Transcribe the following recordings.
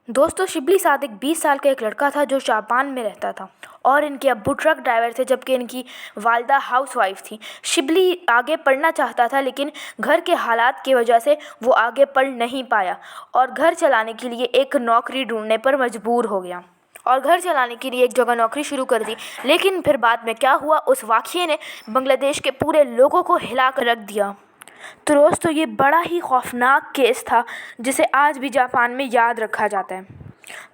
दोस्तों शिबली साथ एक 20 साल का एक लड़का था जो जापान में रहता था और इनके अब्बू ट्रक ड्राइवर थे जबकि इनकी वालिदा हाउसवाइफ थी। शिबली आगे पढ़ना चाहता था लेकिन घर के हालात की वजह से वो आगे पढ़ नहीं पाया और घर चलाने के लिए एक नौकरी ढूंढने पर मजबूर हो गया और घर चलाने के लिए एक जगह नौकरी शुरू कर दी। लेकिन फिर बाद में क्या हुआ, उस वाक़ये ने बांग्लादेश के पूरे लोगों को हिला कर रख दिया। तो दोस्तों ये बड़ा ही खौफनाक केस था जिसे आज भी जापान में याद रखा जाता है।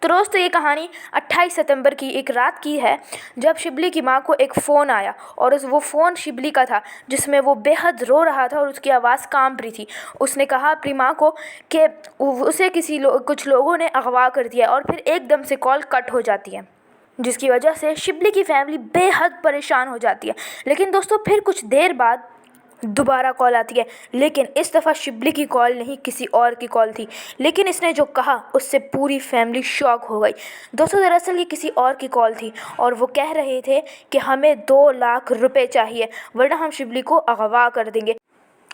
तो दोस्तों ये कहानी 28 सितंबर की एक रात की है जब शिबली की माँ को एक फ़ोन आया और वो फ़ोन शिबली का था जिसमें वो बेहद रो रहा था और उसकी आवाज़ कांप रही थी। उसने कहा अपनी माँ को कि उसे कुछ लोगों ने अगवा कर दिया और फिर एकदम से कॉल कट हो जाती है जिसकी वजह से शिबली की फैमिली बेहद परेशान हो जाती है। लेकिन दोस्तों फिर कुछ देर बाद दोबारा कॉल आती है, लेकिन इस दफ़ा शिबली की कॉल नहीं किसी और की कॉल थी। लेकिन इसने जो कहा उससे पूरी फैमिली शॉक हो गई। दोस्तों दरअसल ये किसी और की कॉल थी और वो कह रहे थे कि हमें 2 लाख रुपए चाहिए वरना हम शिबली को अगवा कर देंगे।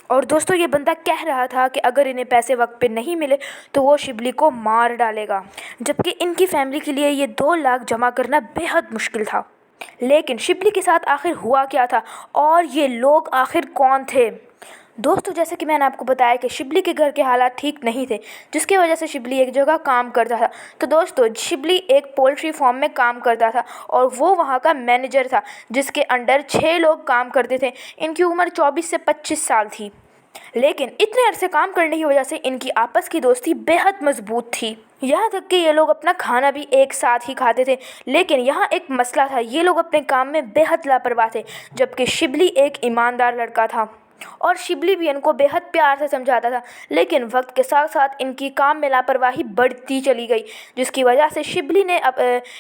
और दोस्तों ये बंदा कह रहा था कि अगर इन्हें पैसे वक्त पे नहीं मिले तो वो शिबली को मार डालेगा, जबकि इनकी फैमिली के लिए ये 2 लाख जमा करना बेहद मुश्किल था। लेकिन शिबली के साथ आखिर हुआ क्या था और ये लोग आखिर कौन थे? दोस्तों जैसे कि मैंने आपको बताया कि शिबली के घर के हालात ठीक नहीं थे जिसकी वजह से शिबली एक जगह काम करता था। तो दोस्तों शिबली एक पोल्ट्री फार्म में काम करता था और वो वहाँ का मैनेजर था जिसके अंडर 6 लोग काम करते थे। इनकी उम्र 24 से 25 साल थी। लेकिन इतने अरसे काम करने की वजह से इनकी आपस की दोस्ती बेहद मजबूत थी, यहाँ तक कि ये लोग अपना खाना भी एक साथ ही खाते थे। लेकिन यहाँ एक मसला था, ये लोग अपने काम में बेहद लापरवाह थे जबकि शिबली एक ईमानदार लड़का था और शिबली भी इनको बेहद प्यार से समझाता था। लेकिन वक्त के साथ साथ इनकी काम में लापरवाही बढ़ती चली गई जिसकी वजह से शिबली ने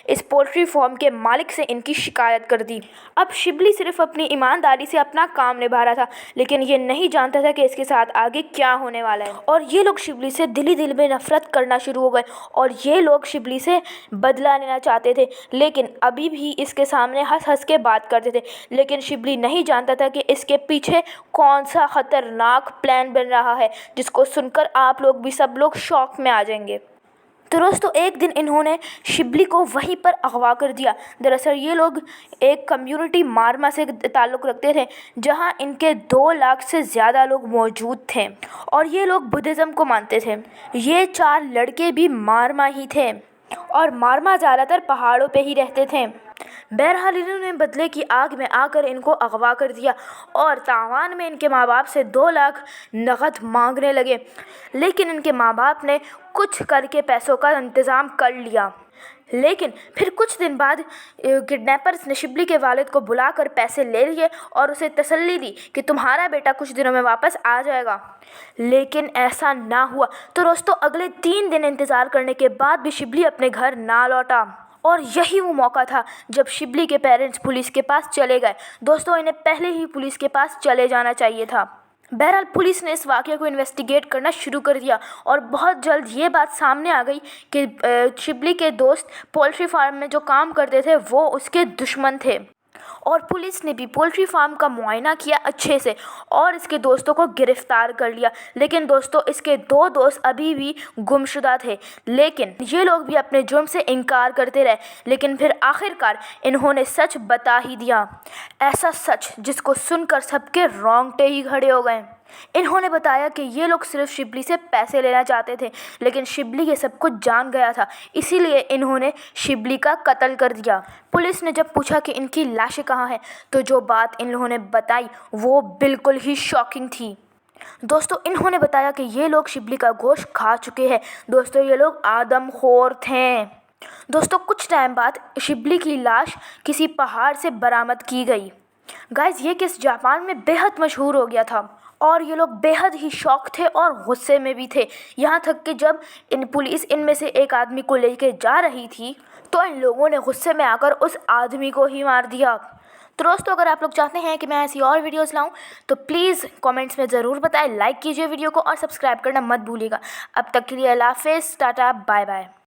इस पोल्ट्री फार्म के मालिक से इनकी शिकायत कर दी। अब शिबली सिर्फ अपनी ईमानदारी से अपना काम निभा रहा था लेकिन ये नहीं जानता था कि इसके साथ आगे क्या होने वाला है। और ये लोग शिबली से दिल ही दिल में नफरत करना शुरू हो गए और ये लोग शिबली से बदला लेना चाहते थे। लेकिन अभी भी इसके सामने हंस हंस के बात करते थे। लेकिन शिबली नहीं जानता था कि इसके पीछे कौन सा खतरनाक प्लान बन रहा है जिसको सुनकर आप लोग भी सब लोग शॉक में आ जाएंगे। तो दोस्तों एक दिन इन्होंने शिबली को वहीं पर अगवा कर दिया। दरअसल ये लोग एक कम्युनिटी मारमा से ताल्लुक़ रखते थे जहां इनके 2 लाख से ज़्यादा लोग मौजूद थे और ये लोग बुद्धिज़्म को मानते थे। ये 4 लड़के भी मारमा ही थे और मारमा ज़्यादातर पहाड़ों पे ही रहते थे। बहरहाल इन्होंने बदले की आग में आकर इनको अगवा कर दिया और तावान में इनके माँ बाप से 2 लाख नकद मांगने लगे। लेकिन इनके माँ बाप ने कुछ करके पैसों का इंतज़ाम कर लिया। लेकिन फिर कुछ दिन बाद किडनैपर्स ने शिबली के वालिद को बुलाकर पैसे ले लिए और उसे तसल्ली दी कि तुम्हारा बेटा कुछ दिनों में वापस आ जाएगा। लेकिन ऐसा ना हुआ। तो दोस्तों अगले 3 दिन इंतज़ार करने के बाद भी शिबली अपने घर ना लौटा और यही वो मौका था जब शिबली के पेरेंट्स पुलिस के पास चले गए। दोस्तों इन्हें पहले ही पुलिस के पास चले जाना चाहिए था। बहरहाल पुलिस ने इस वाक़ये को इन्वेस्टिगेट करना शुरू कर दिया और बहुत जल्द ये बात सामने आ गई कि शिबली के दोस्त पोल्ट्री फार्म में जो काम करते थे वो उसके दुश्मन थे और पुलिस ने भी पोल्ट्री फार्म का मुआयना किया अच्छे से और इसके दोस्तों को गिरफ्तार कर लिया। लेकिन दोस्तों इसके 2 दोस्त अभी भी गुमशुदा थे। लेकिन ये लोग भी अपने जुर्म से इनकार करते रहे। लेकिन फिर आखिरकार इन्होंने सच बता ही दिया, ऐसा सच जिसको सुनकर सबके रोंगटे ही खड़े हो गए। इन्होंने बताया कि ये लोग सिर्फ शिबली से पैसे लेना चाहते थे लेकिन शिबली ये सब कुछ जान गया था, इसीलिए इन्होंने शिबली का कत्ल कर दिया। पुलिस ने जब पूछा कि इनकी लाशें कहाँ हैं तो जो बात इन लोगों ने बताई वो बिल्कुल ही शॉकिंग थी। दोस्तों इन्होंने बताया कि ये लोग शिबली का गोश्त खा चुके हैं। दोस्तों ये लोग आदमखोर थे। दोस्तों कुछ टाइम बाद शिबली की लाश किसी पहाड़ से बरामद की गई। गाइस ये केस जापान में बेहद मशहूर हो गया था और ये लोग बेहद ही शौक थे और गुस्से में भी थे। यहाँ तक कि जब पुलिस इनमें से एक आदमी को लेके जा रही थी तो इन लोगों ने गुस्से में आकर उस आदमी को ही मार दिया। तो दोस्तों अगर आप लोग चाहते हैं कि मैं ऐसी और वीडियोस लाऊं तो प्लीज़ कमेंट्स में ज़रूर बताएं, लाइक कीजिए वीडियो को और सब्सक्राइब करना मत भूलिएगा। अब तक के लिए अल्लाह हाफ़िज़, टाटा, बाय बाय।